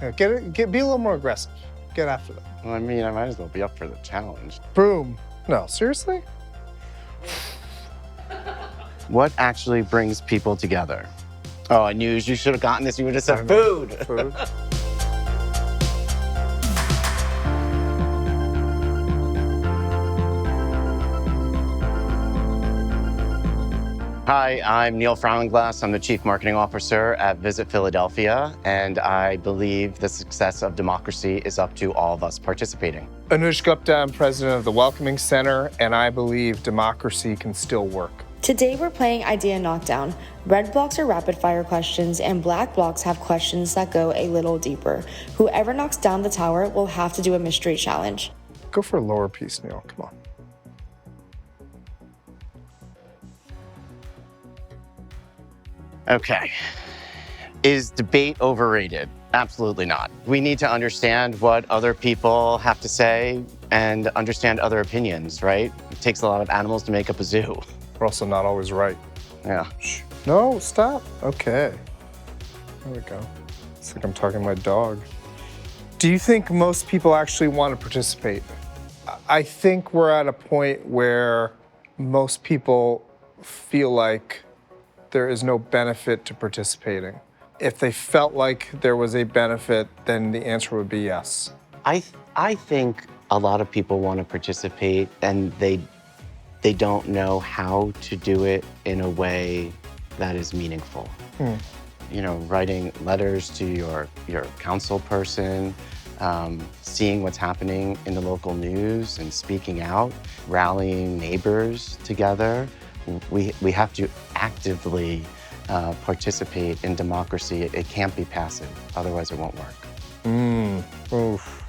Yeah, be a little more aggressive. Get after them. Well, I mean, I might as well be up for the challenge. Boom. No, seriously? What actually brings people together? Oh, I knew you should have gotten this. You would have said food. Food. Hi, I'm Neil Frowenglass. I'm the Chief Marketing Officer at Visit Philadelphia, and I believe the success of democracy is up to all of us participating. Anush Gupta, I'm president of the Welcoming Center, and I believe democracy can still work. Today we're playing Idea Knockdown. Red blocks are rapid fire questions and black blocks have questions that go a little deeper. Whoever knocks down the tower will have to do a mystery challenge. Go for a lower piece, Neil. Come on. Okay. Is debate overrated? Absolutely not. We need to understand what other people have to say and understand other opinions, right? It takes a lot of animals to make up a zoo. We're also not always right. Yeah. Shh. No, stop. Okay. There we go. It's like I'm talking to my dog. Do you think most people actually want to participate? I think we're at a point where most people feel like there is no benefit to participating. If they felt like there was a benefit, then the answer would be yes. I think a lot of people want to participate and they don't know how to do it in a way that is meaningful. You know, writing letters to your council person, seeing what's happening in the local news and speaking out, rallying neighbors together. We have to actively participate in democracy. It can't be passive, otherwise it won't work. Oof.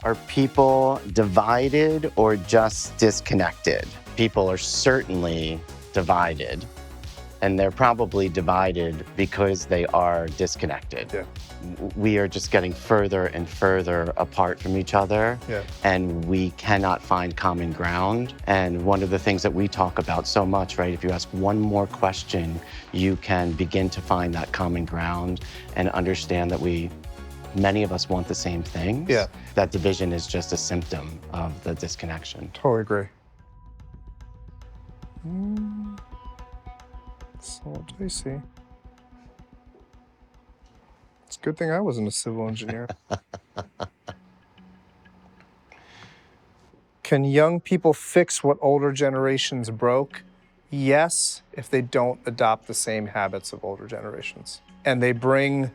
Are people divided or just disconnected? People are certainly divided, and they're probably divided because they are disconnected. Yeah. We are just getting further and further apart from each other, Yeah. and we cannot find common ground. And one of the things that we talk about so much, right, if you ask one more question, you can begin to find that common ground and understand that many of us want the same things. Yeah. That division is just a symptom of the disconnection. Totally agree. So dicey. It's a good thing I wasn't a civil engineer. Can young people fix what older generations broke? Yes, if they don't adopt the same habits of older generations. And they bring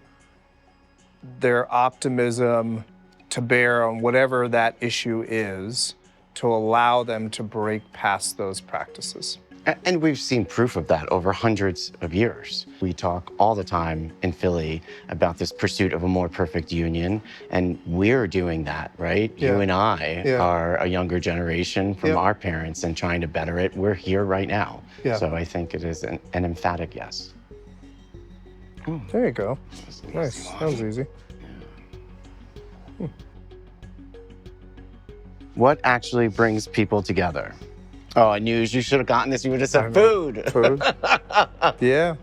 their optimism to bear on whatever that issue is to allow them to break past those practices. And we've seen proof of that over hundreds of years. We talk all the time in Philly about this pursuit of a more perfect union, and we're doing that, right? Yeah. You and I Yeah. are a younger generation from Yep. our parents and trying to better it. We're here right now. Yeah. So I think it is an emphatic yes. There you go. Nice. That was easy. What actually brings people together? Oh, I knew you should have gotten this. You would have said I know. food. Food? Yeah.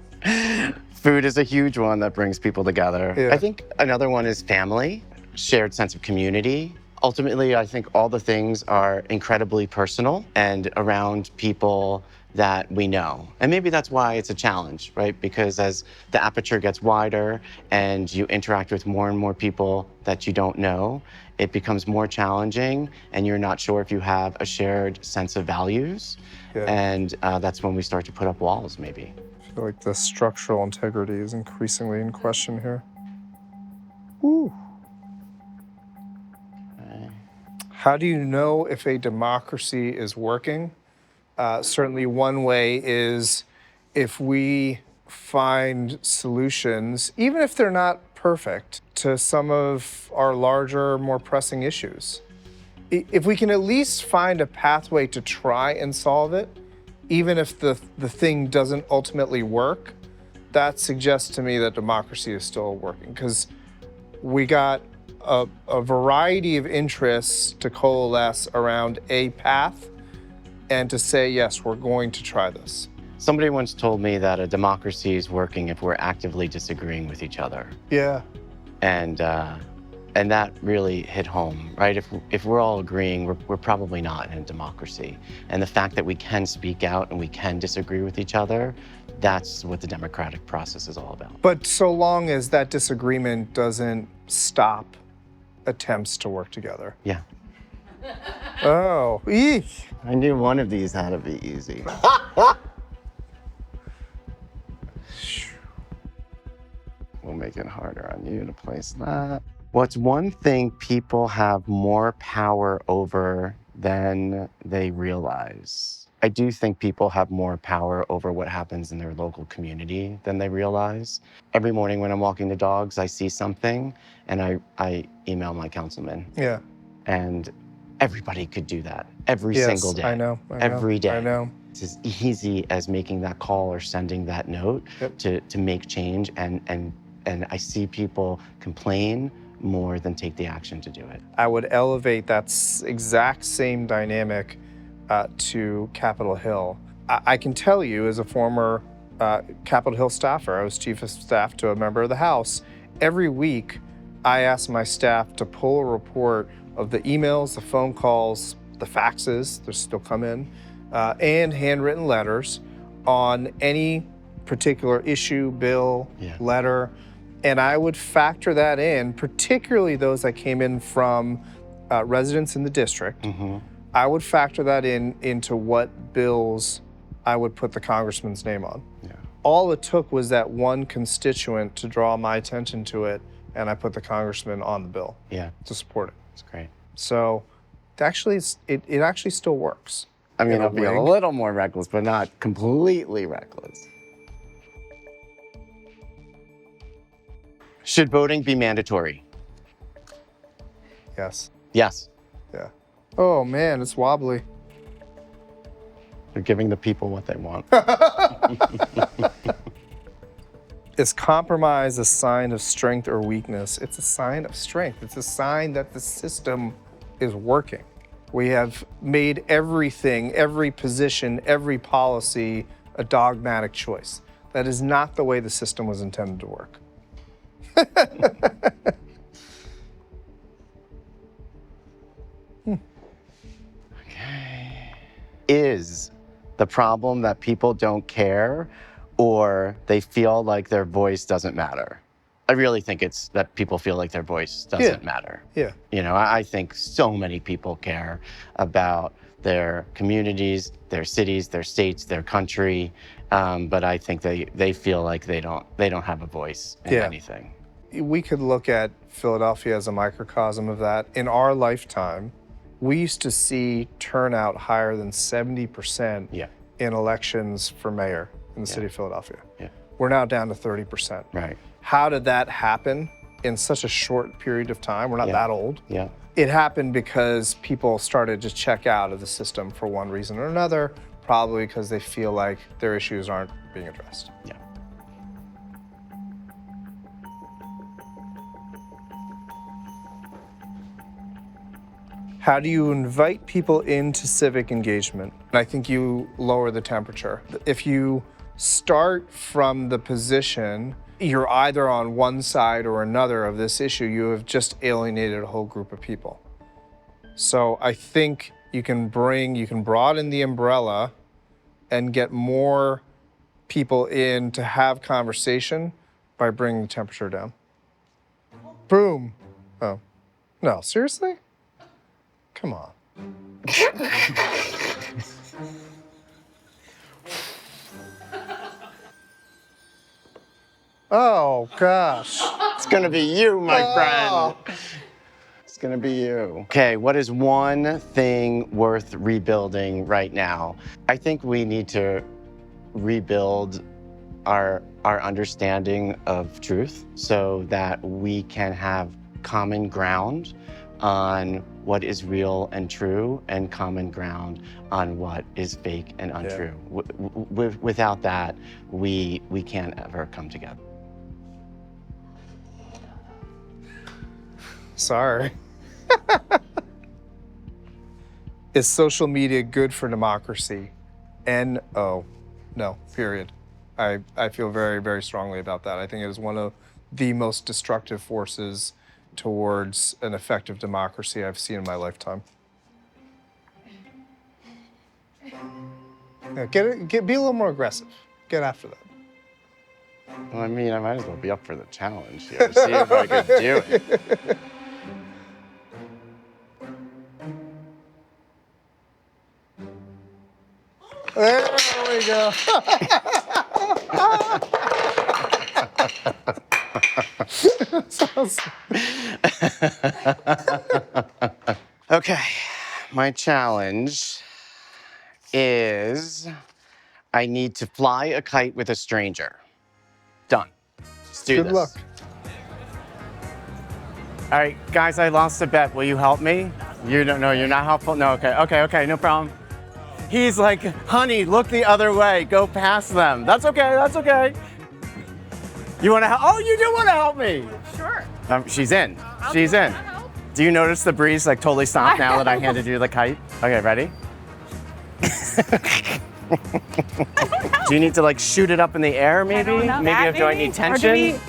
Food is a huge one that brings people together. Yeah. I think another one is family, shared sense of community. Ultimately, I think all the things are incredibly personal and around people that we know. And maybe that's why it's a challenge, right? Because as the aperture gets wider and you interact with more and more people that you don't know, it becomes more challenging and you're not sure if you have a shared sense of values. Yeah. And that's when we start to put up walls, maybe. I feel like the structural integrity is increasingly in question here. Ooh. How do you know if a democracy is working? Certainly one way is if we find solutions, even if they're not perfect, to some of our larger, more pressing issues. If we can at least find a pathway to try and solve it, even if the thing doesn't ultimately work, that suggests to me that democracy is still working, because we got a variety of interests to coalesce around a path and to say, yes, we're going to try this. Somebody once told me that a democracy is working if we're actively disagreeing with each other. Yeah. And that really hit home, right? If we're all agreeing, we're probably not in a democracy. And the fact that we can speak out and we can disagree with each other, that's what the democratic process is all about. But so long as that disagreement doesn't stop attempts to work together. Yeah. Oh, eek. I knew one of these had to be easy. We'll make it harder on you to place that. What's one thing people have more power over than they realize? I do think people have more power over what happens in their local community than they realize. Every morning when I'm walking the dogs, I see something and I email my councilman. Yeah. And everybody could do that every Yes, single day. I know. Every day. I know. It's as easy as making that call or sending that note to make change. And I see people complain more than take the action to do it. I would elevate that exact same dynamic to Capitol Hill. I can tell you, as a former Capitol Hill staffer, I was chief of staff to a member of the House. Every week, I ask my staff to pull a report of the emails, the phone calls, the faxes, they still come in, and handwritten letters on any particular issue, bill, letter. And I would factor that in, particularly those that came in from residents in the district. I would factor that into what bills I would put the congressman's name on. Yeah. All it took was that one constituent to draw my attention to it, and I put the congressman on the bill to support it. That's great. So actually, it actually still works. I mean, I'll be a little more reckless, but not completely reckless. Should voting be mandatory? Yes. Yes. Yeah. Oh man, it's wobbly. They're giving the people what they want. Is compromise a sign of strength or weakness? It's a sign of strength. It's a sign that the system is working. We have made everything, every position, every policy a dogmatic choice. That is not the way the system was intended to work. Okay. Is the problem that people don't care or they feel like their voice doesn't matter? I really think it's that people feel like their voice doesn't matter. Yeah. You know, I think so many people care about their communities, their cities, their states, their country, but I think they feel like they don't have a voice in anything. We could look at Philadelphia as a microcosm of that. In our lifetime, we used to see turnout higher than 70% in elections for mayor in the city of Philadelphia. Yeah. We're now down to 30%. Right. How did that happen in such a short period of time? We're not that old. Yeah. It happened because people started to check out of the system for one reason or another, probably because they feel like their issues aren't being addressed. Yeah. How do you invite people into civic engagement? I think you lower the temperature. If you start from the position you're either on one side or another of this issue, you have just alienated a whole group of people. So I think you can broaden the umbrella and get more people in to have conversation by bringing the temperature down. Boom. Oh, no, seriously? Come on. Oh, gosh. It's gonna be you, my friend. It's gonna be you. Okay, what is one thing worth rebuilding right now? I think we need to rebuild our understanding of truth so that we can have common ground on what is real and true and common ground on what is fake and untrue. Without that, we can't ever come together. Sorry. Is social media good for democracy? No. no, period. I feel very, very strongly about that. I think it is one of the most destructive forces towards an effective democracy I've seen in my lifetime. Yeah, be a little more aggressive. Get after that. Well, I mean, I might as well be up for the challenge here. See if I could do it. There we go. Okay, my challenge is I need to fly a kite with a stranger. Done. Let's do Good this. luck. All right, guys, I lost a bet. Will you help me? You don't know, you're not helpful? No, okay, no problem. He's like, honey, look the other way. Go past them. That's okay. You want to help? Oh, you do want to help me. Sure. She's in. She's in. Do you notice the breeze like totally stopped now that I handed you the kite? Okay, ready? Do you need to like shoot it up in the air maybe? don't know. Maybe do I need tension?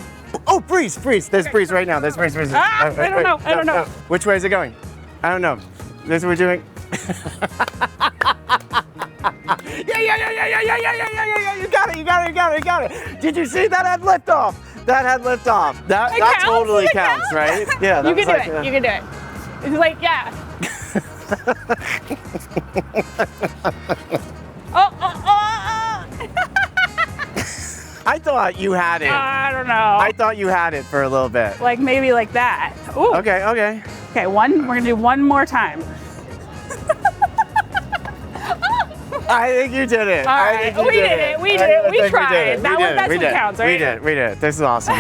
Oh, breeze. There's breeze right now. There's breeze. I don't know. Which way is it going? I don't know. This is what we're doing. Yeah. You got it. Did you see that had liftoff? That counts? totally It counts, counts? right? Yeah. You can do it. You can do it. It's like, yeah. Oh. I thought you had it. I don't know. I thought you had it for a little bit. Like maybe like that. Ooh. Okay. Okay, we're gonna do one more time. I think you did it. All I right, think you we did it. We I think tried. We That's what counts, right? We did. This is awesome.